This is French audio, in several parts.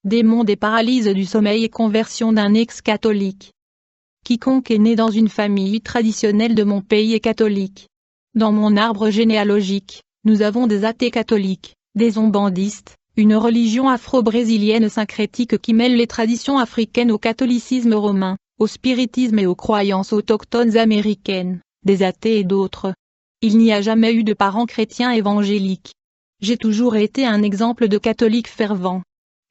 démon des paralyses du sommeil et conversion d'un ex-catholique. Quiconque est né dans une famille traditionnelle de mon pays est catholique. Dans mon arbre généalogique, nous avons des athées catholiques, des umbandistes, une religion afro-brésilienne syncrétique qui mêle les traditions africaines au catholicisme romain, au spiritisme et aux croyances autochtones américaines, des athées et d'autres. Il n'y a jamais eu de parents chrétiens évangéliques. J'ai toujours été un exemple de catholique fervent.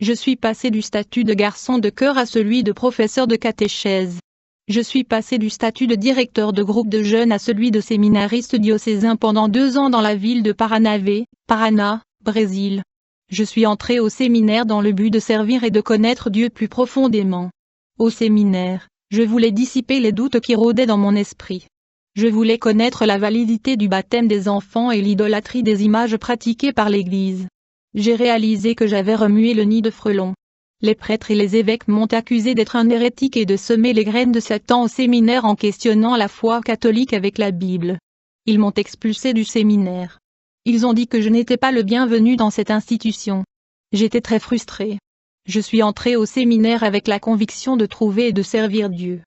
Je suis passé du statut de garçon de chœur à celui de professeur de catéchèse. Je suis passé du statut de directeur de groupe de jeunes à celui de séminariste diocésain pendant 2 ans dans la ville de Paranavaí, Paraná, Brésil. Je suis entré au séminaire dans le but de servir et de connaître Dieu plus profondément. Au séminaire, je voulais dissiper les doutes qui rôdaient dans mon esprit. Je voulais connaître la validité du baptême des enfants et l'idolâtrie des images pratiquées par l'Église. J'ai réalisé que j'avais remué le nid de frelons. Les prêtres et les évêques m'ont accusé d'être un hérétique et de semer les graines de Satan au séminaire en questionnant la foi catholique avec la Bible. Ils m'ont expulsé du séminaire. Ils ont dit que je n'étais pas le bienvenu dans cette institution. J'étais très frustré. Je suis entré au séminaire avec la conviction de trouver et de servir Dieu.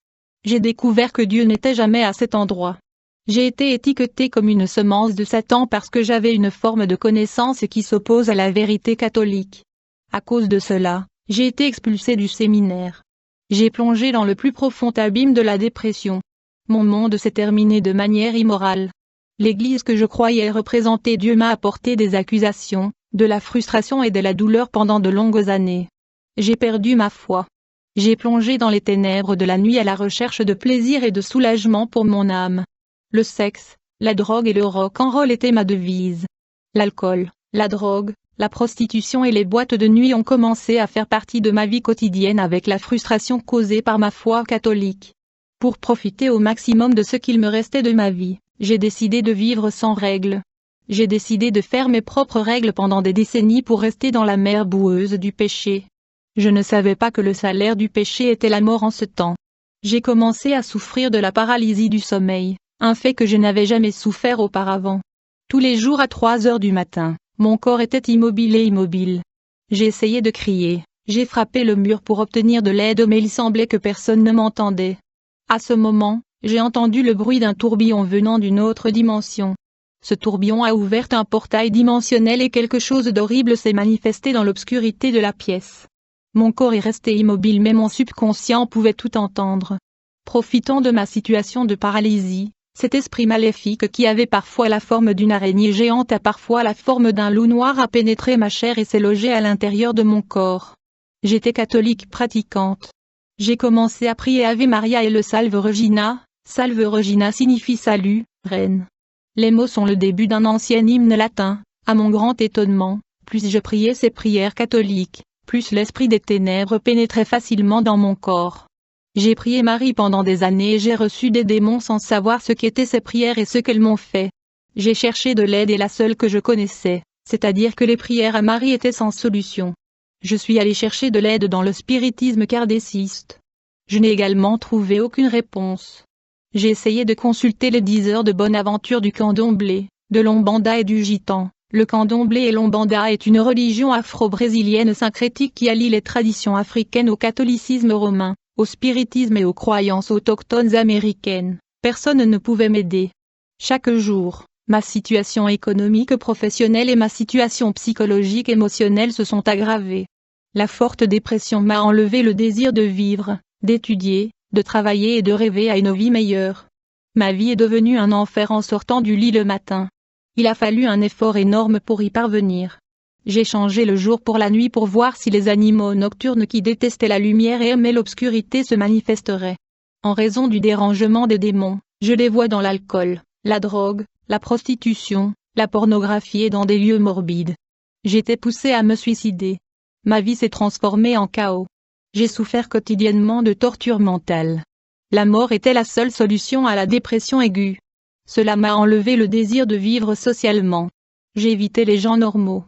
J'ai découvert que Dieu n'était jamais à cet endroit. J'ai été étiqueté comme une semence de Satan parce que j'avais une forme de connaissance qui s'oppose à la vérité catholique. À cause de cela, j'ai été expulsé du séminaire. J'ai plongé dans le plus profond abîme de la dépression. Mon monde s'est terminé de manière immorale. L'Église que je croyais représenter Dieu m'a apporté des accusations, de la frustration et de la douleur pendant de longues années. J'ai perdu ma foi. J'ai plongé dans les ténèbres de la nuit à la recherche de plaisir et de soulagement pour mon âme. Le sexe, la drogue et le rock'n'roll étaient ma devise. L'alcool, la drogue, la prostitution et les boîtes de nuit ont commencé à faire partie de ma vie quotidienne avec la frustration causée par ma foi catholique. Pour profiter au maximum de ce qu'il me restait de ma vie, j'ai décidé de vivre sans règles. J'ai décidé de faire mes propres règles pendant des décennies pour rester dans la mer boueuse du péché. Je ne savais pas que le salaire du péché était la mort en ce temps. J'ai commencé à souffrir de la paralysie du sommeil, un fait que je n'avais jamais souffert auparavant. Tous les jours à 3 heures du matin, mon corps était immobile. J'ai essayé de crier, j'ai frappé le mur pour obtenir de l'aide mais il semblait que personne ne m'entendait. À ce moment, j'ai entendu le bruit d'un tourbillon venant d'une autre dimension. Ce tourbillon a ouvert un portail dimensionnel et quelque chose d'horrible s'est manifesté dans l'obscurité de la pièce. Mon corps est resté immobile mais mon subconscient pouvait tout entendre. Profitant de ma situation de paralysie, cet esprit maléfique qui avait parfois la forme d'une araignée géante a parfois la forme d'un loup noir a pénétré ma chair et s'est logé à l'intérieur de mon corps. J'étais catholique pratiquante. J'ai commencé à prier Ave Maria et le Salve Regina. Salve Regina signifie salut, reine. Les mots sont le début d'un ancien hymne latin. À mon grand étonnement, plus je priais ces prières catholiques, plus l'esprit des ténèbres pénétrait facilement dans mon corps. J'ai prié Marie pendant des années et j'ai reçu des démons sans savoir ce qu'étaient ces prières et ce qu'elles m'ont fait. J'ai cherché de l'aide et la seule que je connaissais, c'est-à-dire que les prières à Marie étaient sans solution. Je suis allé chercher de l'aide dans le spiritisme kardéciste. Je n'ai également trouvé aucune réponse. J'ai essayé de consulter les 10 heures de bonne aventure du candomblé, de l'Umbanda et du Gitan. Le candomblé et l'Umbanda est une religion afro-brésilienne syncrétique qui allie les traditions africaines au catholicisme romain, au spiritisme et aux croyances autochtones américaines. Personne ne pouvait m'aider. Chaque jour, ma situation économique professionnelle et ma situation psychologique émotionnelle se sont aggravées. La forte dépression m'a enlevé le désir de vivre, d'étudier, de travailler et de rêver à une vie meilleure. Ma vie est devenue un enfer en sortant du lit le matin. Il a fallu un effort énorme pour y parvenir. J'ai changé le jour pour la nuit pour voir si les animaux nocturnes qui détestaient la lumière et aimaient l'obscurité se manifesteraient. En raison du dérangement des démons, je les vois dans l'alcool, la drogue, la prostitution, la pornographie et dans des lieux morbides. J'étais poussé à me suicider. Ma vie s'est transformée en chaos. J'ai souffert quotidiennement de tortures mentales. La mort était la seule solution à la dépression aiguë. Cela m'a enlevé le désir de vivre socialement. J'ai évité les gens normaux.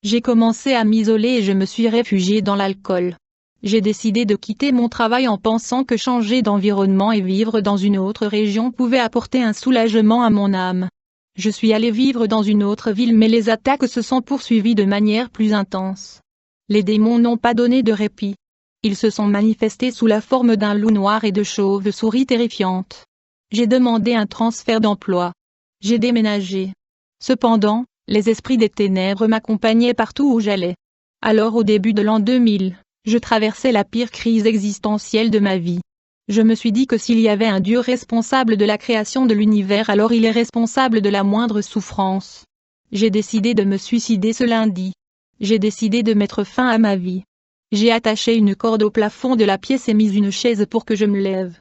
J'ai commencé à m'isoler et je me suis réfugié dans l'alcool. J'ai décidé de quitter mon travail en pensant que changer d'environnement et vivre dans une autre région pouvait apporter un soulagement à mon âme. Je suis allé vivre dans une autre ville mais les attaques se sont poursuivies de manière plus intense. Les démons n'ont pas donné de répit. Ils se sont manifestés sous la forme d'un loup noir et de chauves-souris terrifiantes. J'ai demandé un transfert d'emploi. J'ai déménagé. Cependant, les esprits des ténèbres m'accompagnaient partout où j'allais. Alors au début de l'an 2000, je traversais la pire crise existentielle de ma vie. Je me suis dit que s'il y avait un Dieu responsable de la création de l'univers, alors il est responsable de la moindre souffrance. J'ai décidé de me suicider ce lundi. J'ai décidé de mettre fin à ma vie. J'ai attaché une corde au plafond de la pièce et mis une chaise pour que je me lève.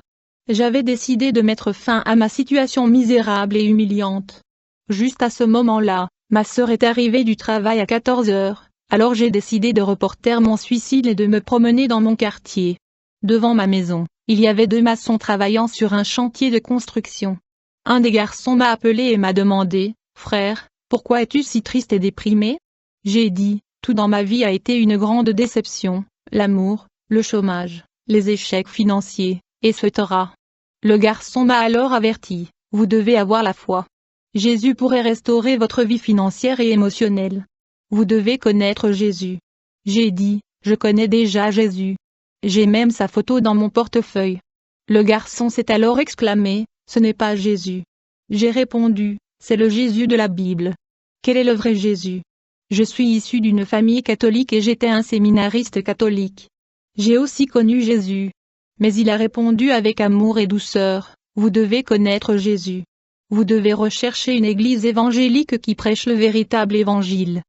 J'avais décidé de mettre fin à ma situation misérable et humiliante. Juste à ce moment-là, ma sœur est arrivée du travail à 14 heures, alors j'ai décidé de reporter mon suicide et de me promener dans mon quartier. Devant ma maison, il y avait 2 maçons travaillant sur un chantier de construction. Un des garçons m'a appelé et m'a demandé, « Frère, pourquoi es-tu si triste et déprimé ?» J'ai dit, « Tout dans ma vie a été une grande déception, l'amour, le chômage, les échecs financiers, etc. » Le garçon m'a alors averti, « Vous devez avoir la foi. Jésus pourrait restaurer votre vie financière et émotionnelle. Vous devez connaître Jésus. » J'ai dit, « Je connais déjà Jésus. J'ai même sa photo dans mon portefeuille. » Le garçon s'est alors exclamé, « Ce n'est pas Jésus. » J'ai répondu, « C'est le Jésus de la Bible. » Quel est le vrai Jésus? Je suis issu d'une famille catholique et j'étais un séminariste catholique. J'ai aussi connu Jésus. Mais il a répondu avec amour et douceur, « Vous devez connaître Jésus. Vous devez rechercher une église évangélique qui prêche le véritable évangile. »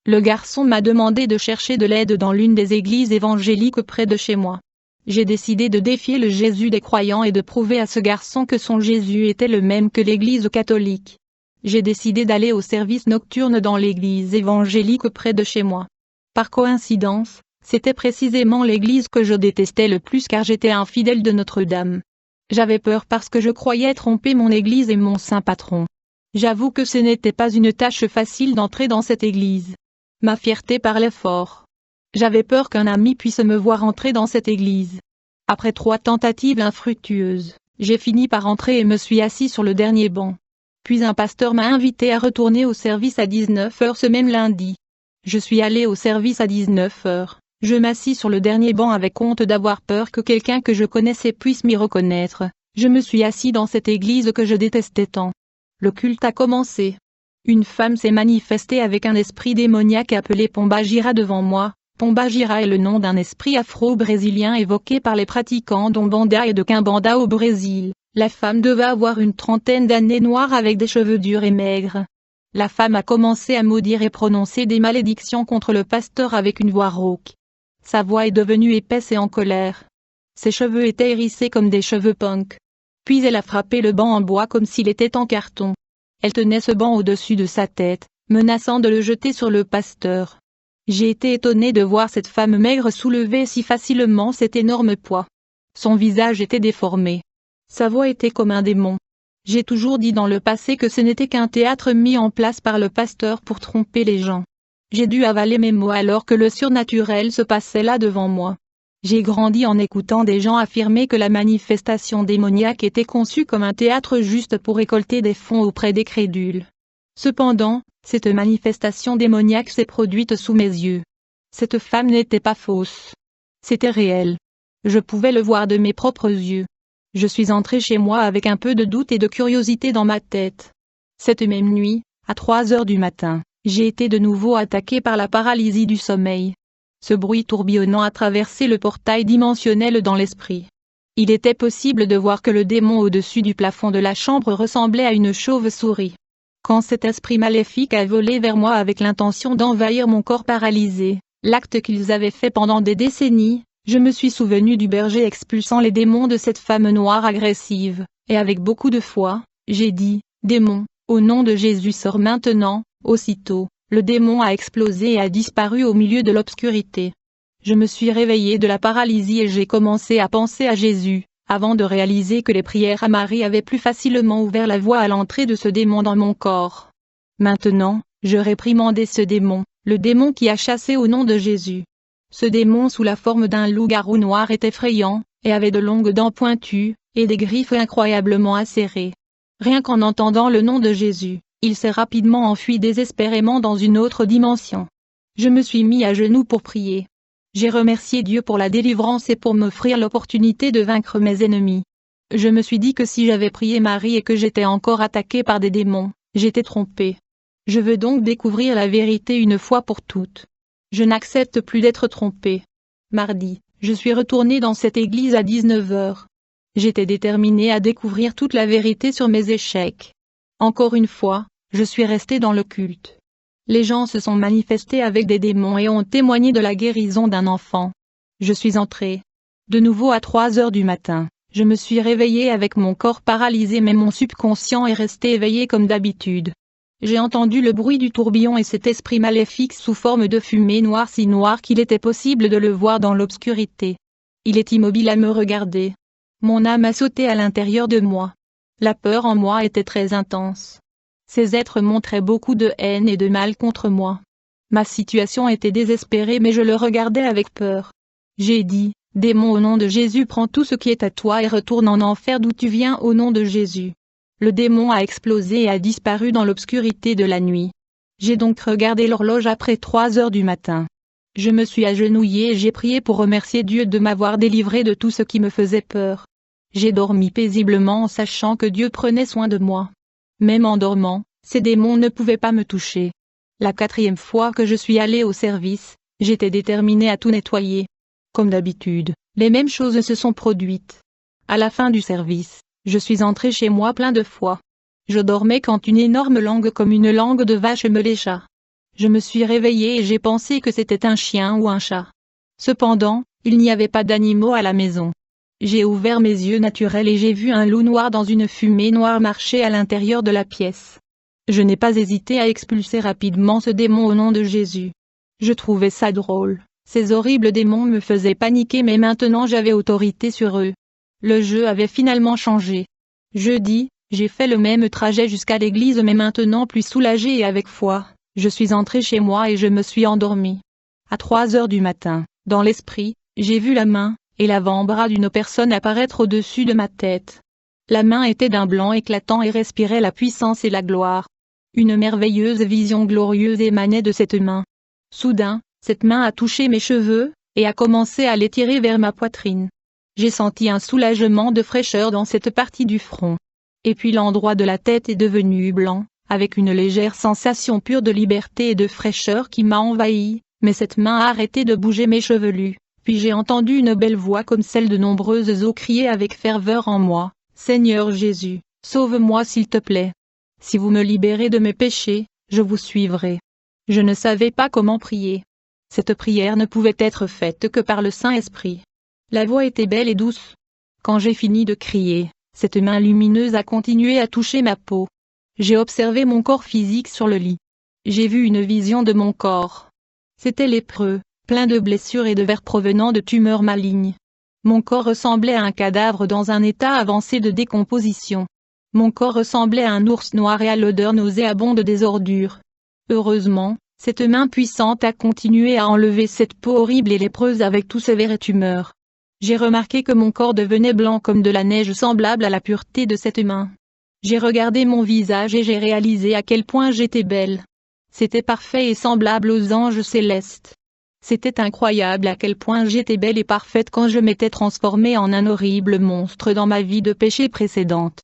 Le garçon m'a demandé de chercher de l'aide dans l'une des églises évangéliques près de chez moi. J'ai décidé de défier le Jésus des croyants et de prouver à ce garçon que son Jésus était le même que l'église catholique. J'ai décidé d'aller au service nocturne dans l'église évangélique près de chez moi. Par coïncidence, c'était précisément l'église que je détestais le plus car j'étais infidèle de Notre-Dame. J'avais peur parce que je croyais tromper mon église et mon saint patron. J'avoue que ce n'était pas une tâche facile d'entrer dans cette église. Ma fierté parlait fort. J'avais peur qu'un ami puisse me voir entrer dans cette église. Après 3 tentatives infructueuses, j'ai fini par entrer et me suis assis sur le dernier banc. Puis un pasteur m'a invité à retourner au service à 19 heures ce même lundi. Je suis allé au service à 19 heures. Je m'assis sur le dernier banc avec honte d'avoir peur que quelqu'un que je connaissais puisse m'y reconnaître. Je me suis assis dans cette église que je détestais tant. Le culte a commencé. Une femme s'est manifestée avec un esprit démoniaque appelé Pombagira devant moi. Pombagira est le nom d'un esprit afro-brésilien évoqué par les pratiquants d'Umbanda et de Quimbanda au Brésil. La femme devait avoir une 30aine d'années, noire avec des cheveux durs et maigres. La femme a commencé à maudire et prononcer des malédictions contre le pasteur avec une voix rauque. Sa voix est devenue épaisse et en colère. Ses cheveux étaient hérissés comme des cheveux punk. Puis elle a frappé le banc en bois comme s'il était en carton. Elle tenait ce banc au-dessus de sa tête, menaçant de le jeter sur le pasteur. J'ai été étonné de voir cette femme maigre soulever si facilement cet énorme poids. Son visage était déformé. Sa voix était comme un démon. J'ai toujours dit dans le passé que ce n'était qu'un théâtre mis en place par le pasteur pour tromper les gens. J'ai dû avaler mes mots alors que le surnaturel se passait là devant moi. J'ai grandi en écoutant des gens affirmer que la manifestation démoniaque était conçue comme un théâtre juste pour récolter des fonds auprès des crédules. Cependant, cette manifestation démoniaque s'est produite sous mes yeux. Cette femme n'était pas fausse. C'était réel. Je pouvais le voir de mes propres yeux. Je suis entré chez moi avec un peu de doute et de curiosité dans ma tête. Cette même nuit, à 3 heures du matin, j'ai été de nouveau attaqué par la paralysie du sommeil. Ce bruit tourbillonnant a traversé le portail dimensionnel dans l'esprit. Il était possible de voir que le démon au-dessus du plafond de la chambre ressemblait à une chauve-souris. Quand cet esprit maléfique a volé vers moi avec l'intention d'envahir mon corps paralysé, l'acte qu'ils avaient fait pendant des décennies, je me suis souvenu du berger expulsant les démons de cette femme noire agressive, et avec beaucoup de foi, j'ai dit, « Démon, au nom de Jésus sors maintenant !» Aussitôt, le démon a explosé et a disparu au milieu de l'obscurité. Je me suis réveillé de la paralysie et j'ai commencé à penser à Jésus, avant de réaliser que les prières à Marie avaient plus facilement ouvert la voie à l'entrée de ce démon dans mon corps. Maintenant, je réprimandais ce démon, le démon qui a chassé au nom de Jésus. Ce démon sous la forme d'un loup-garou noir est effrayant, et avait de longues dents pointues, et des griffes incroyablement acérées. Rien qu'en entendant le nom de Jésus, il s'est rapidement enfui désespérément dans une autre dimension. Je me suis mis à genoux pour prier. J'ai remercié Dieu pour la délivrance et pour m'offrir l'opportunité de vaincre mes ennemis. Je me suis dit que si j'avais prié Marie et que j'étais encore attaqué par des démons, j'étais trompé. Je veux donc découvrir la vérité une fois pour toutes. Je n'accepte plus d'être trompé. Mardi, je suis retourné dans cette église à 19 heures. J'étais déterminé à découvrir toute la vérité sur mes échecs. Encore une fois, je suis resté dans le culte. Les gens se sont manifestés avec des démons et ont témoigné de la guérison d'un enfant. Je suis entré. De nouveau à 3 heures du matin, je me suis réveillé avec mon corps paralysé mais mon subconscient est resté éveillé comme d'habitude. J'ai entendu le bruit du tourbillon et cet esprit maléfique sous forme de fumée noire si noire qu'il était possible de le voir dans l'obscurité. Il est immobile à me regarder. Mon âme a sauté à l'intérieur de moi. La peur en moi était très intense. Ces êtres montraient beaucoup de haine et de mal contre moi. Ma situation était désespérée mais je le regardais avec peur. J'ai dit, démon au nom de Jésus prends tout ce qui est à toi et retourne en enfer d'où tu viens au nom de Jésus. Le démon a explosé et a disparu dans l'obscurité de la nuit. J'ai donc regardé l'horloge après 3 heures du matin. Je me suis agenouillé et j'ai prié pour remercier Dieu de m'avoir délivré de tout ce qui me faisait peur. J'ai dormi paisiblement en sachant que Dieu prenait soin de moi. Même en dormant, ces démons ne pouvaient pas me toucher. La 4e fois que je suis allé au service, j'étais déterminé à tout nettoyer. Comme d'habitude, les mêmes choses se sont produites. À la fin du service, je suis entré chez moi plein de foi. Je dormais quand une énorme langue comme une langue de vache me lécha. Je me suis réveillé et j'ai pensé que c'était un chien ou un chat. Cependant, il n'y avait pas d'animaux à la maison. J'ai ouvert mes yeux naturels et j'ai vu un loup noir dans une fumée noire marcher à l'intérieur de la pièce. Je n'ai pas hésité à expulser rapidement ce démon au nom de Jésus. Je trouvais ça drôle, ces horribles démons me faisaient paniquer mais maintenant j'avais autorité sur eux. Le jeu avait finalement changé. Jeudi, j'ai fait le même trajet jusqu'à l'église mais maintenant plus soulagé et avec foi, je suis entré chez moi et je me suis endormi. À 3 heures du matin, dans l'esprit, j'ai vu la main et l'avant-bras d'une personne apparaître au-dessus de ma tête. La main était d'un blanc éclatant et respirait la puissance et la gloire. Une merveilleuse vision glorieuse émanait de cette main. Soudain, cette main a touché mes cheveux, et a commencé à les tirer vers ma poitrine. J'ai senti un soulagement de fraîcheur dans cette partie du front. Et puis l'endroit de la tête est devenu blanc, avec une légère sensation pure de liberté et de fraîcheur qui m'a envahi, mais cette main a arrêté de bouger mes chevelus. Puis j'ai entendu une belle voix comme celle de nombreuses eaux crier avec ferveur en moi, « Seigneur Jésus, sauve-moi s'il te plaît. Si vous me libérez de mes péchés, je vous suivrai. » Je ne savais pas comment prier. Cette prière ne pouvait être faite que par le Saint-Esprit. La voix était belle et douce. Quand j'ai fini de crier, cette main lumineuse a continué à toucher ma peau. J'ai observé mon corps physique sur le lit. J'ai vu une vision de mon corps. C'était lépreux, plein de blessures et de vers provenant de tumeurs malignes. Mon corps ressemblait à un cadavre dans un état avancé de décomposition. Mon corps ressemblait à un ours noir et à l'odeur nauséabonde des ordures. Heureusement, cette main puissante a continué à enlever cette peau horrible et lépreuse avec tous ces vers et tumeurs. J'ai remarqué que mon corps devenait blanc comme de la neige semblable à la pureté de cette main. J'ai regardé mon visage et j'ai réalisé à quel point j'étais belle. C'était parfait et semblable aux anges célestes. C'était incroyable à quel point j'étais belle et parfaite quand je m'étais transformée en un horrible monstre dans ma vie de péché précédente.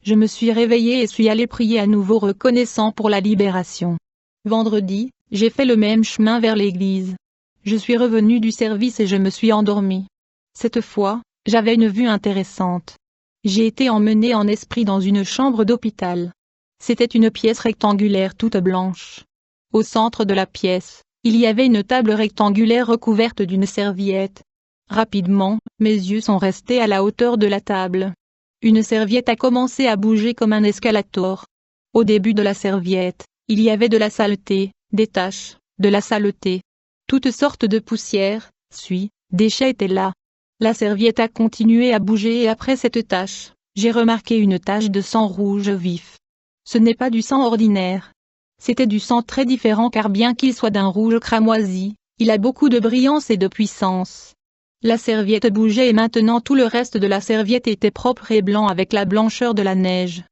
Je me suis réveillée et suis allée prier à nouveau reconnaissant pour la libération. Vendredi, j'ai fait le même chemin vers l'église. Je suis revenue du service et je me suis endormie. Cette fois, j'avais une vue intéressante. J'ai été emmenée en esprit dans une chambre d'hôpital. C'était une pièce rectangulaire toute blanche. Au centre de la pièce, il y avait une table rectangulaire recouverte d'une serviette. Rapidement, mes yeux sont restés à la hauteur de la table. Une serviette a commencé à bouger comme un escalator. Au début de la serviette, il y avait de la saleté, des taches, de la saleté. Toutes sortes de poussières, suie, déchets étaient là. La serviette a continué à bouger et après cette tache, j'ai remarqué une tache de sang rouge vif. Ce n'est pas du sang ordinaire. C'était du sang très différent car bien qu'il soit d'un rouge cramoisi, il a beaucoup de brillance et de puissance. La serviette bougeait et maintenant tout le reste de la serviette était propre et blanc avec la blancheur de la neige.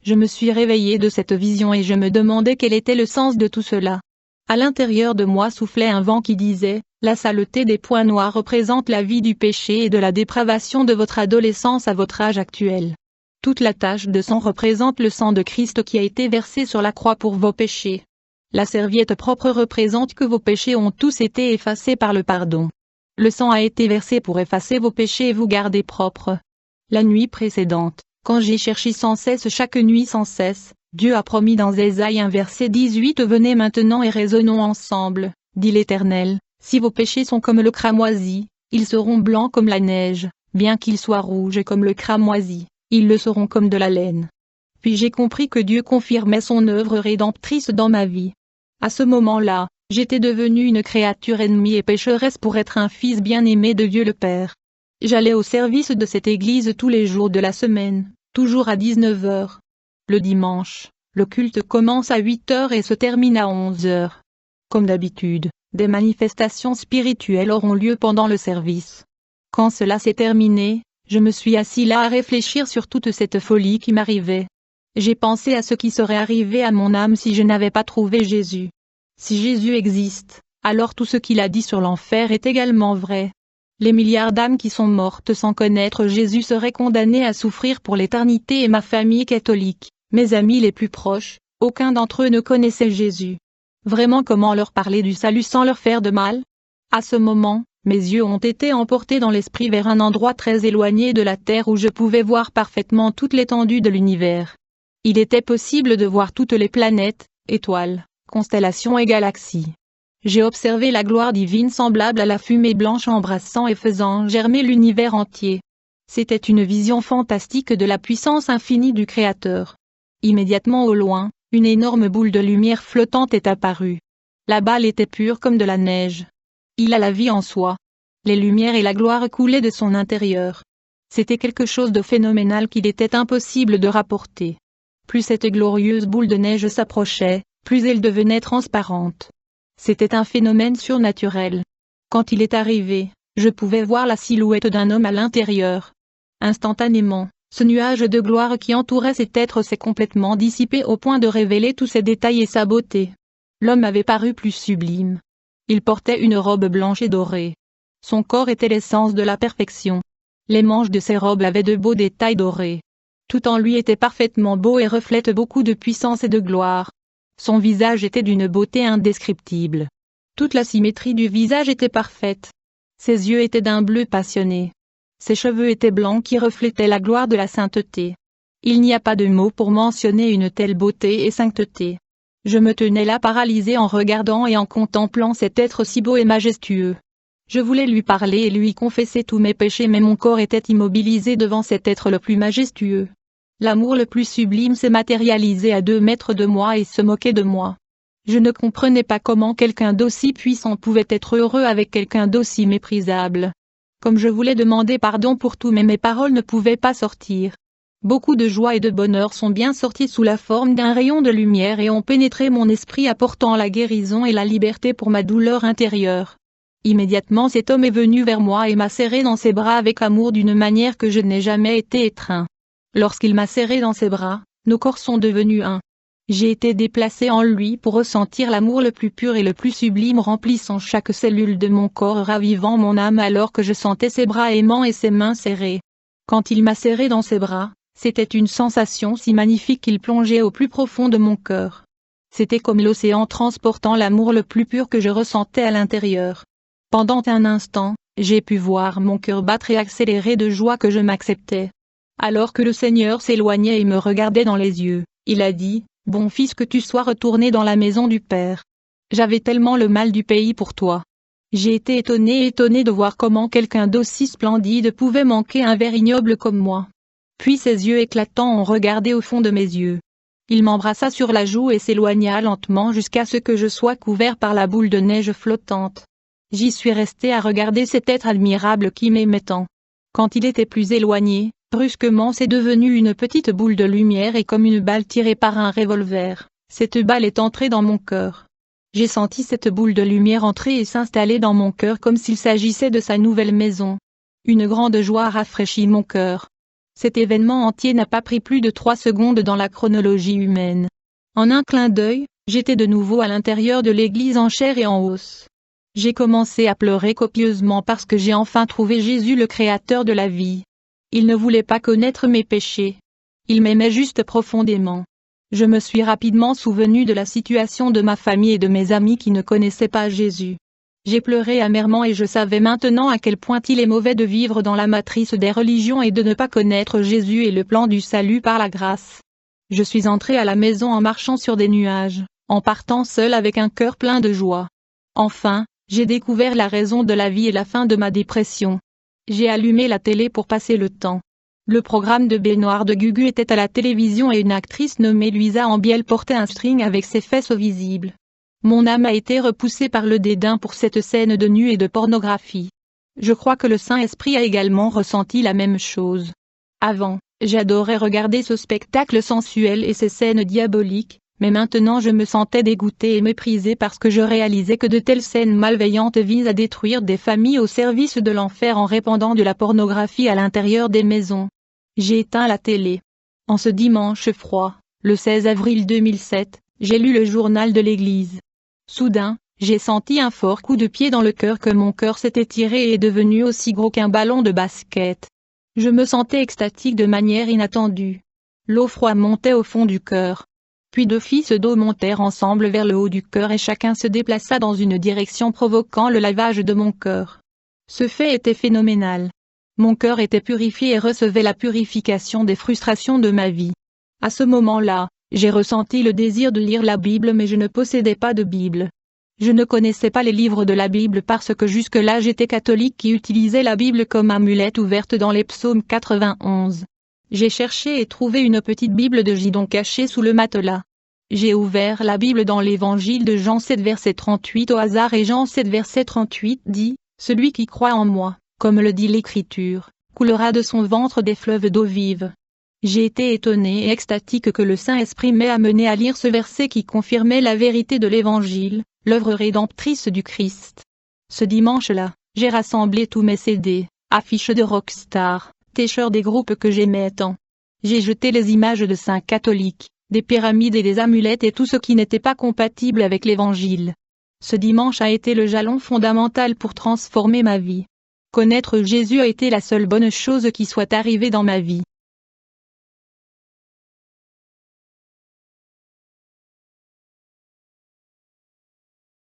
Je me suis réveillée de cette vision et je me demandais quel était le sens de tout cela. À l'intérieur de moi soufflait un vent qui disait, « La saleté des points noirs représente la vie du péché et de la dépravation de votre adolescence à votre âge actuel. Toute la tache de sang représente le sang de Christ qui a été versé sur la croix pour vos péchés. La serviette propre représente que vos péchés ont tous été effacés par le pardon. Le sang a été versé pour effacer vos péchés et vous garder propres. La nuit précédente, quand j'ai cherché sans cesse chaque nuit sans cesse, Dieu a promis dans Ésaïe 1 verset 18 « Venez maintenant et raisonnons ensemble, dit l'Éternel, si vos péchés sont comme le cramoisi, ils seront blancs comme la neige, bien qu'ils soient rouges comme le cramoisi, ils le seront comme de la laine. » Puis j'ai compris que Dieu confirmait son œuvre rédemptrice dans ma vie. À ce moment-là, j'étais devenue une créature ennemie et pécheresse pour être un fils bien-aimé de Dieu le Père. J'allais au service de cette église tous les jours de la semaine, toujours à 19 h. Le dimanche, le culte commence à 8 h et se termine à 11 h. Comme d'habitude, des manifestations spirituelles auront lieu pendant le service. Quand cela s'est terminé, je me suis assis là à réfléchir sur toute cette folie qui m'arrivait. J'ai pensé à ce qui serait arrivé à mon âme si je n'avais pas trouvé Jésus. Si Jésus existe, alors tout ce qu'il a dit sur l'enfer est également vrai. Les milliards d'âmes qui sont mortes sans connaître Jésus seraient condamnées à souffrir pour l'éternité et ma famille catholique, mes amis les plus proches, aucun d'entre eux ne connaissait Jésus. Vraiment, comment leur parler du salut sans leur faire de mal? À ce moment, mes yeux ont été emportés dans l'esprit vers un endroit très éloigné de la terre où je pouvais voir parfaitement toute l'étendue de l'univers. Il était possible de voir toutes les planètes, étoiles, constellations et galaxies. J'ai observé la gloire divine semblable à la fumée blanche embrassant et faisant germer l'univers entier. C'était une vision fantastique de la puissance infinie du Créateur. Immédiatement au loin, une énorme boule de lumière flottante est apparue. La balle était pure comme de la neige. Il a la vie en soi. Les lumières et la gloire coulaient de son intérieur. C'était quelque chose de phénoménal qu'il était impossible de rapporter. Plus cette glorieuse boule de neige s'approchait, plus elle devenait transparente. C'était un phénomène surnaturel. Quand il est arrivé, je pouvais voir la silhouette d'un homme à l'intérieur. Instantanément, ce nuage de gloire qui entourait cet être s'est complètement dissipé au point de révéler tous ses détails et sa beauté. L'homme avait paru plus sublime. Il portait une robe blanche et dorée. Son corps était l'essence de la perfection. Les manches de ses robes avaient de beaux détails dorés. Tout en lui était parfaitement beau et reflète beaucoup de puissance et de gloire. Son visage était d'une beauté indescriptible. Toute la symétrie du visage était parfaite. Ses yeux étaient d'un bleu passionné. Ses cheveux étaient blancs qui reflétaient la gloire de la sainteté. Il n'y a pas de mots pour mentionner une telle beauté et sainteté. Je me tenais là paralysé en regardant et en contemplant cet être si beau et majestueux. Je voulais lui parler et lui confesser tous mes péchés, mais mon corps était immobilisé devant cet être le plus majestueux. L'amour le plus sublime s'est matérialisé à 2 mètres de moi et se moquait de moi. Je ne comprenais pas comment quelqu'un d'aussi puissant pouvait être heureux avec quelqu'un d'aussi méprisable. Comme je voulais demander pardon pour tout, mais mes paroles ne pouvaient pas sortir. Beaucoup de joie et de bonheur sont bien sortis sous la forme d'un rayon de lumière et ont pénétré mon esprit apportant la guérison et la liberté pour ma douleur intérieure. Immédiatement cet homme est venu vers moi et m'a serré dans ses bras avec amour d'une manière que je n'ai jamais été étreint. Lorsqu'il m'a serré dans ses bras, nos corps sont devenus un. J'ai été déplacé en lui pour ressentir l'amour le plus pur et le plus sublime remplissant chaque cellule de mon corps, ravivant mon âme alors que je sentais ses bras aimants et ses mains serrées. Quand il m'a serré dans ses bras, c'était une sensation si magnifique qu'il plongeait au plus profond de mon cœur. C'était comme l'océan transportant l'amour le plus pur que je ressentais à l'intérieur. Pendant un instant, j'ai pu voir mon cœur battre et accélérer de joie que je m'acceptais. Alors que le Seigneur s'éloignait et me regardait dans les yeux, il a dit, « Bon fils, que tu sois retourné dans la maison du Père. J'avais tellement le mal du pays pour toi. » J'ai été étonné de voir comment quelqu'un d'aussi splendide pouvait manquer un ver ignoble comme moi. Puis ses yeux éclatants ont regardé au fond de mes yeux. Il m'embrassa sur la joue et s'éloigna lentement jusqu'à ce que je sois couvert par la boule de neige flottante. J'y suis resté à regarder cet être admirable qui m'aimait tant. Quand il était plus éloigné, brusquement c'est devenu une petite boule de lumière et comme une balle tirée par un revolver, cette balle est entrée dans mon cœur. J'ai senti cette boule de lumière entrer et s'installer dans mon cœur comme s'il s'agissait de sa nouvelle maison. Une grande joie a rafraîchi mon cœur. Cet événement entier n'a pas pris plus de 3 secondes dans la chronologie humaine. En un clin d'œil, J'étais de nouveau à l'intérieur de l'église en chair et en os. J'ai commencé à pleurer copieusement parce que j'ai enfin trouvé Jésus le Créateur de la vie. Il ne voulait pas connaître mes péchés. Il m'aimait juste profondément. Je me suis rapidement souvenu de la situation de ma famille et de mes amis qui ne connaissaient pas Jésus. J'ai pleuré amèrement et je savais maintenant à quel point il est mauvais de vivre dans la matrice des religions et de ne pas connaître Jésus et le plan du salut par la grâce. Je suis entré à la maison en marchant sur des nuages, en partant seul avec un cœur plein de joie. Enfin, j'ai découvert la raison de la vie et la fin de ma dépression. J'ai allumé la télé pour passer le temps. Le programme de baignoire de Gugu était à la télévision et une actrice nommée Louisa Ambiel portait un string avec ses fesses visibles. Mon âme a été repoussée par le dédain pour cette scène de nu et de pornographie. Je crois que le Saint-Esprit a également ressenti la même chose. Avant, j'adorais regarder ce spectacle sensuel et ces scènes diaboliques, mais maintenant je me sentais dégoûtée et méprisée parce que je réalisais que de telles scènes malveillantes visent à détruire des familles au service de l'enfer en répandant de la pornographie à l'intérieur des maisons. J'ai éteint la télé. En ce dimanche froid, le 16 avril 2007, j'ai lu le journal de l'église. Soudain, j'ai senti un fort coup de pied dans le cœur que mon cœur s'était tiré et est devenu aussi gros qu'un ballon de basket. Je me sentais extatique de manière inattendue. L'eau froide montait au fond du cœur. Puis deux fils d'eau montèrent ensemble vers le haut du cœur et chacun se déplaça dans une direction provoquant le lavage de mon cœur. Ce fait était phénoménal. Mon cœur était purifié et recevait la purification des frustrations de ma vie. À ce moment-là, j'ai ressenti le désir de lire la Bible mais je ne possédais pas de Bible. Je ne connaissais pas les livres de la Bible parce que jusque-là j'étais catholique qui utilisait la Bible comme amulette ouverte dans les psaumes 91. J'ai cherché et trouvé une petite Bible de Gidon cachée sous le matelas. J'ai ouvert la Bible dans l'évangile de Jean 7 verset 38 au hasard et Jean 7 verset 38 dit « Celui qui croit en moi, comme le dit l'Écriture, coulera de son ventre des fleuves d'eau vive. » J'ai été étonné et extatique que le Saint-Esprit m'ait amené à lire ce verset qui confirmait la vérité de l'Évangile, l'œuvre rédemptrice du Christ. Ce dimanche-là, j'ai rassemblé tous mes CD, affiches de rockstar, t-shirts des groupes que j'aimais tant. J'ai jeté les images de saints catholiques, des pyramides et des amulettes et tout ce qui n'était pas compatible avec l'Évangile. Ce dimanche a été le jalon fondamental pour transformer ma vie. Connaître Jésus a été la seule bonne chose qui soit arrivée dans ma vie.